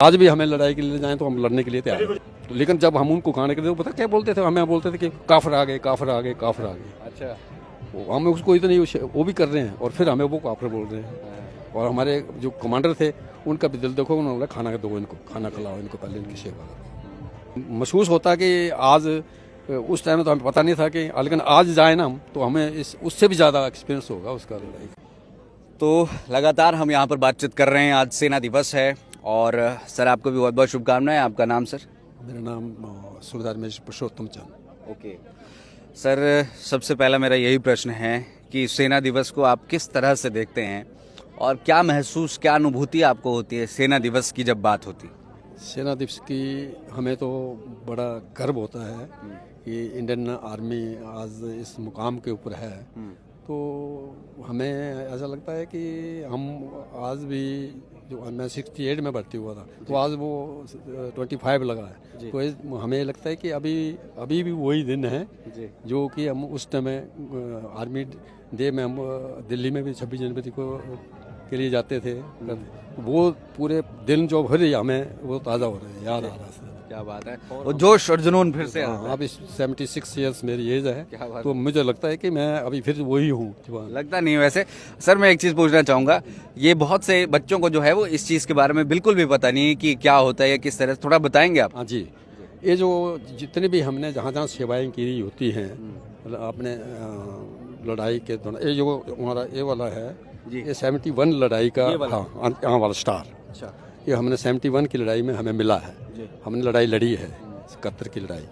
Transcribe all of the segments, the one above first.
आज भी हमें लड़ाई के लिए जाएं तो हम लड़ने के लिए तैयार हैं, लेकिन जब हम उनको खाने के लिए पता क्या बोलते थे, हमें बोलते थे कि काफिर आ गए, काफिर आ गए, काफिर आ गए। अच्छा। हम उसको इतनी वो भी कर रहे हैं और फिर हमें वो काफिर बोल रहे हैं। और हमारे जो कमांडर थे उनका भी दिल देखो, उन्होंने बोला खाना दो इनको, खाना खिलाओ इनको, पहले इनकी सेवा करो। महसूस होता कि आज, उस टाइम में तो हमें पता नहीं था कि, लेकिन आज जाए ना हम तो हमें उससे भी ज़्यादा एक्सपीरियंस होगा उसका लड़ाई। तो लगातार हम यहाँ पर बातचीत कर रहे हैं, आज सेना दिवस है और सर आपको भी बहुत बहुत शुभकामनाएं। आपका नाम सर? मेरा नाम सूबेदार मेजर पुरुषोत्तम चंद। ओके सर, सबसे पहला मेरा यही प्रश्न है कि सेना दिवस को आप किस तरह से देखते हैं और क्या महसूस, क्या अनुभूति आपको होती है सेना दिवस की जब बात होती? सेना दिवस की हमें तो बड़ा गर्व होता है कि इंडियन आर्मी आज इस मुकाम के ऊपर है। तो हमें ऐसा लगता है कि हम आज भी, जो मैं 68 में भर्ती हुआ था तो आज वो 25 लगा है, तो हमें लगता है कि अभी भी वही दिन है जो कि हम उस टाइम आर्मी डे में हम दिल्ली में भी 26 जनवरी को के लिए जाते थे। वो पूरे दिन जो भर हमें वो ताज़ा हो रहे हैं, याद आ रहा है। क्या बात है, वो जोश और जुनून फिर से। हाँ, अभी 76 ईयर्स मेरी एज है, क्या बात तो मुझे लगता है कि मैं अभी फिर वही हूँ। लगता नहीं वैसे। सर मैं एक चीज़ पूछना चाहूँगा, ये बहुत से बच्चों को जो है वो इस चीज़ के बारे में बिल्कुल भी पता नहीं है कि क्या होता है या किस तरह से, थोड़ा बताएंगे आप? हाँ जी, ये जो जितने भी हमने जहाँ जहाँ सेवाएं की होती हैं अपने लड़ाई के दौरान, ये जो हमारा ये वाला है, ये 71 लड़ाई का, हाँ यहाँ वाला स्टार, अच्छा, ये हमने 71 की लड़ाई में हमें मिला है। हमने लड़ाई लड़ी है 71 की लड़ाई।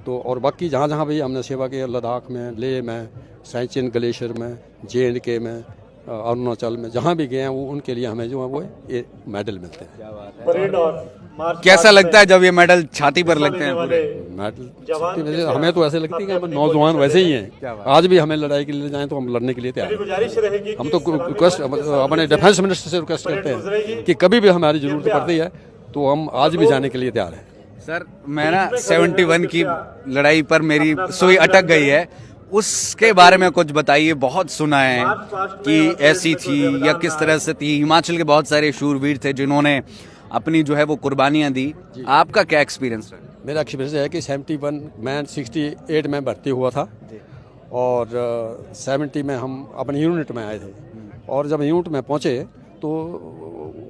तो और बाकी जहाँ जहाँ भी हमने सेवा की, लद्दाख में, लेह में, साइचिन ग्लेशियर में, JNK में, अरुणाचल में, जहाँ भी गए हैं वो उनके लिए हमें जो है वो ये मेडल मिलते हैं। क्या बात है। कैसा लगता है जब ये मेडल छाती पर लगते हैं? पूरे मेडल हमें तो ऐसे लगती है कि हम नौजवान वैसे ही हैं। आज भी हमें लड़ाई के लिए जाएं तो हम लड़ने के लिए तैयार हैं। हम तो रिक्वेस्ट अपने डिफेंस मिनिस्टर से रिक्वेस्ट करते हैं कि कभी भी हमारी जरूरत पड़ती है तो हम आज भी जाने के लिए तैयार हैं। सर मैं ना 71 की लड़ाई पर मेरी सुई अटक गई है, उसके बारे में कुछ बताइए। बहुत सुना है कि ऐसी थी या किस तरह से थी। हिमाचल के बहुत सारे शूरवीर थे जिन्होंने अपनी जो है वो कुर्बानियां दी। आपका क्या एक्सपीरियंस है? मेरा एक्सपीरियंस है कि 71 मैं 68 में भर्ती हुआ था और 70 में हम अपनी यूनिट में आए थे। और जब यूनिट में पहुंचे तो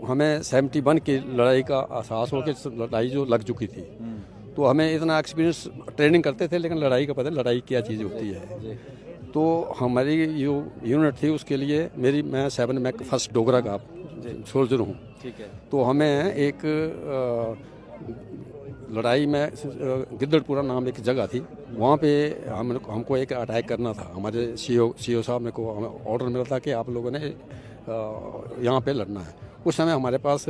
हमें 71 की लड़ाई का एहसास हो कि लड़ाई जो लग चुकी थी। तो हमें इतना एक्सपीरियंस, ट्रेनिंग करते थे लेकिन लड़ाई का पता, लड़ाई क्या चीज़ होती है। तो हमारी जो यूनिट थी उसके लिए मैं 7 में फर्स्ट डोगरा का सोल्जर हूँ। ठीक है। तो हमें एक लड़ाई में गिद्दड़पुरा नाम एक जगह थी, वहाँ पे हमको एक अटैक करना था। हमारे सीओ साहब ने को हमें ऑर्डर मिला था कि आप लोगों ने यहाँ पे लड़ना है। उस समय हमारे पास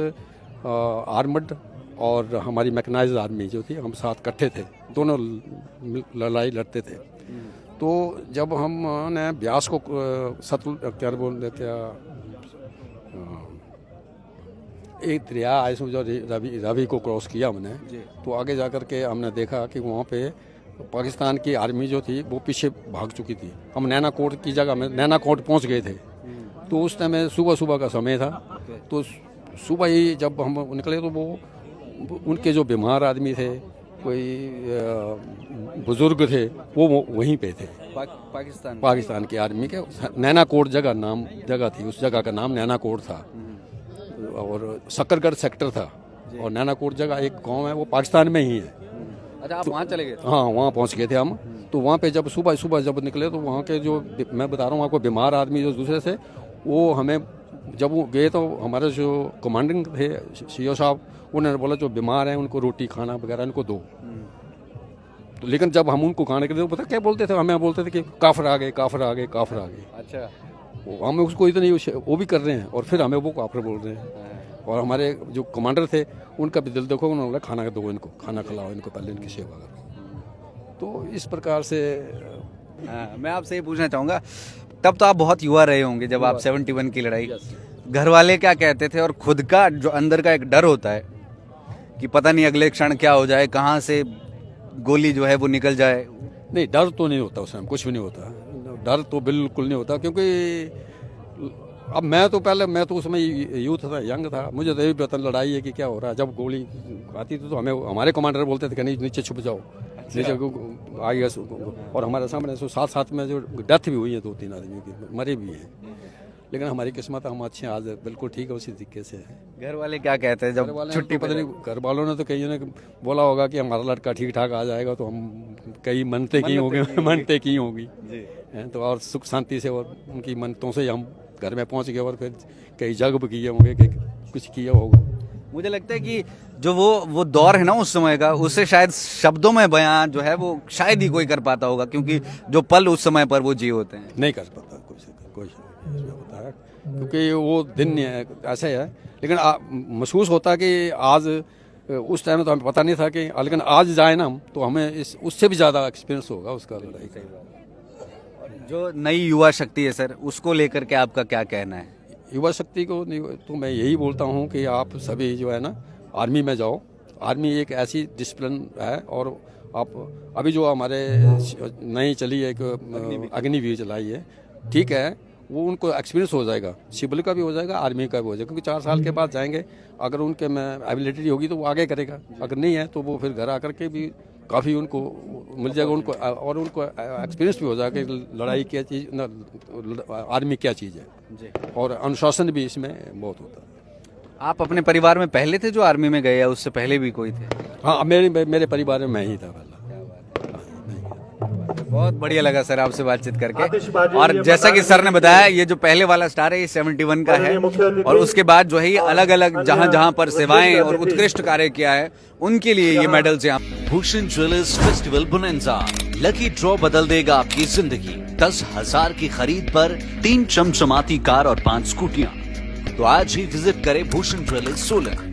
आर्मड और हमारी मैकेनाइज्ड आर्मी जो थी, हम साथ इकट्ठे थे, दोनों लड़ाई लड़ते थे। तो जब हमने ब्यास को क्या बोलते क्या, एक दरिया आए जो रवि को क्रॉस किया हमने, तो आगे जाकर के हमने देखा कि वहाँ पे पाकिस्तान की आर्मी जो थी वो पीछे भाग चुकी थी। हम नैना कोट की जगह में नैना कोट पहुँच गए थे। तो उस टाइम सुबह का समय था। तो सुबह ही जब हम निकले तो वो उनके जो बीमार आदमी थे, कोई बुजुर्ग थे, वो वहीं पे थे। पाकिस्तान की आर्मी के नैना कोट जगह थी, उस जगह का नाम नैना कोट था और सक्करगढ़ सेक्टर था। और नैना कोट जगह एक गांव है, वो पाकिस्तान में ही है। अच्छा, आप वहाँ चले गए? हाँ, वहाँ पहुँच गए थे हम। तो वहाँ पे जब सुबह जब निकले तो वहाँ के जो, मैं बता रहा हूँ आपको, बीमार आदमी जो दूसरे से, वो हमें जब वो गए तो हमारे जो कमांडिंग थे सीओ साहब, उन्होंने बोला जो बीमार हैं उनको रोटी खाना वगैरह इनको दो। तो लेकिन जब हम उनको खाने के लिए पता क्या बोलते थे, हमें बोलते थे कि काफिर आ गए, काफिर आ गए, काफिर आ गए। अच्छा, हम उसको इतनी वो भी कर रहे हैं और फिर हमें वो काफिर बोल रहे हैं। और हमारे जो कमांडर थे उनका भी दिल देखो, उन्होंने बोला खाना दो इनको, खाना खिलाओ इनको, पहले इनकी सेवा करो। तो इस प्रकार से मैं आपसे ये पूछना चाहूँगा, तब तो आप बहुत युवा रहे होंगे जब आप 71 की लड़ाई, घर वाले क्या कहते थे और खुद का जो अंदर का एक डर होता है कि पता नहीं अगले क्षण क्या हो जाए, कहाँ से गोली जो है वो निकल जाए? नहीं, डर तो नहीं होता उस समय, कुछ भी नहीं होता। डर तो बिल्कुल नहीं होता, क्योंकि अब मैं तो उसमें यूथ था, यंग था, मुझे तो यही पता लड़ाई है कि क्या हो रहा है। जब गोली आती थी तो हमें हमारे कमांडर बोलते थे कि नहीं नीचे छुप जाओ, नीचे आइए। और हमारे सामने साथ साथ में जो डेथ भी हुई है 2-3 आदमियों की, मरे भी हैं। लेकिन हमारी किस्मत हम अच्छे हैं, आज बिल्कुल ठीक है, उसी तरीके से है। घर वाले क्या कहते हैं जब छुट्टी पता नहीं, घर वालों ने तो कई ने बोला होगा कि हमारा लड़का ठीक ठाक आ जाएगा, तो हम कई मनते की होंगी मनते की होंगी हैं, तो और सुख शांति से और उनकी मनतों से हम घर में पहुंच गए और फिर कई जग भी किए होंगे कि कुछ किया होगा। मुझे लगता है कि जो वो दौर है ना उस समय का, उससे शायद शब्दों में बयां जो है वो शायद ही कोई कर पाता होगा, क्योंकि जो पल उस समय पर वो जी होते हैं। नहीं कर पाता कोई होता है, क्योंकि वो दिन ऐसे है। लेकिन महसूस होता है कि आज, उस टाइम तो हमें पता नहीं था कि, लेकिन आज जाए ना हम तो हमें उससे भी ज़्यादा एक्सपीरियंस होगा उसका लड़ाई का। जो नई युवा शक्ति है सर, उसको लेकर के आपका क्या कहना है? युवा शक्ति को तो मैं यही बोलता हूँ कि आप सभी जो है ना आर्मी में जाओ। आर्मी एक ऐसी डिसिप्लिन है, और आप अभी जो हमारे नई चली है एक अग्निवीर चलाई है, ठीक है, वो उनको एक्सपीरियंस हो जाएगा, सिविल का भी हो जाएगा, आर्मी का भी हो जाएगा, क्योंकि 4 साल के बाद जाएंगे। अगर उनके में एबिलिटी होगी तो वो आगे करेगा, अगर नहीं है तो वो फिर घर आकर के भी काफ़ी उनको मिल जाएगा उनको, और उनको एक्सपीरियंस भी हो जाएगा कि लड़ाई क्या चीज़ ना, आर्मी क्या चीज़ है, और अनुशासन भी इसमें बहुत होता है। आप अपने परिवार में पहले थे जो आर्मी में गए, या उससे पहले भी कोई थे? हाँ, मेरे परिवार में मैं ही था पहला। बहुत बढ़िया लगा सर आपसे बातचीत करके। और जैसा कि सर ने बताया, ये जो पहले वाला स्टार है ये 71 का है, और उसके बाद जो है ये अलग अलग जहां जहां पर सेवाएं और उत्कृष्ट कार्य किया है उनके लिए ये मेडल्स हैं। Bhushan jewellers festival bonanza, lucky draw बदल देगा आपकी जिंदगी। 10,000 की खरीद पर 3 चमचमाती कार और 5 स्कूटियां। तो आज ही विजिट करें भूषण ज्वेलर्स सोलन।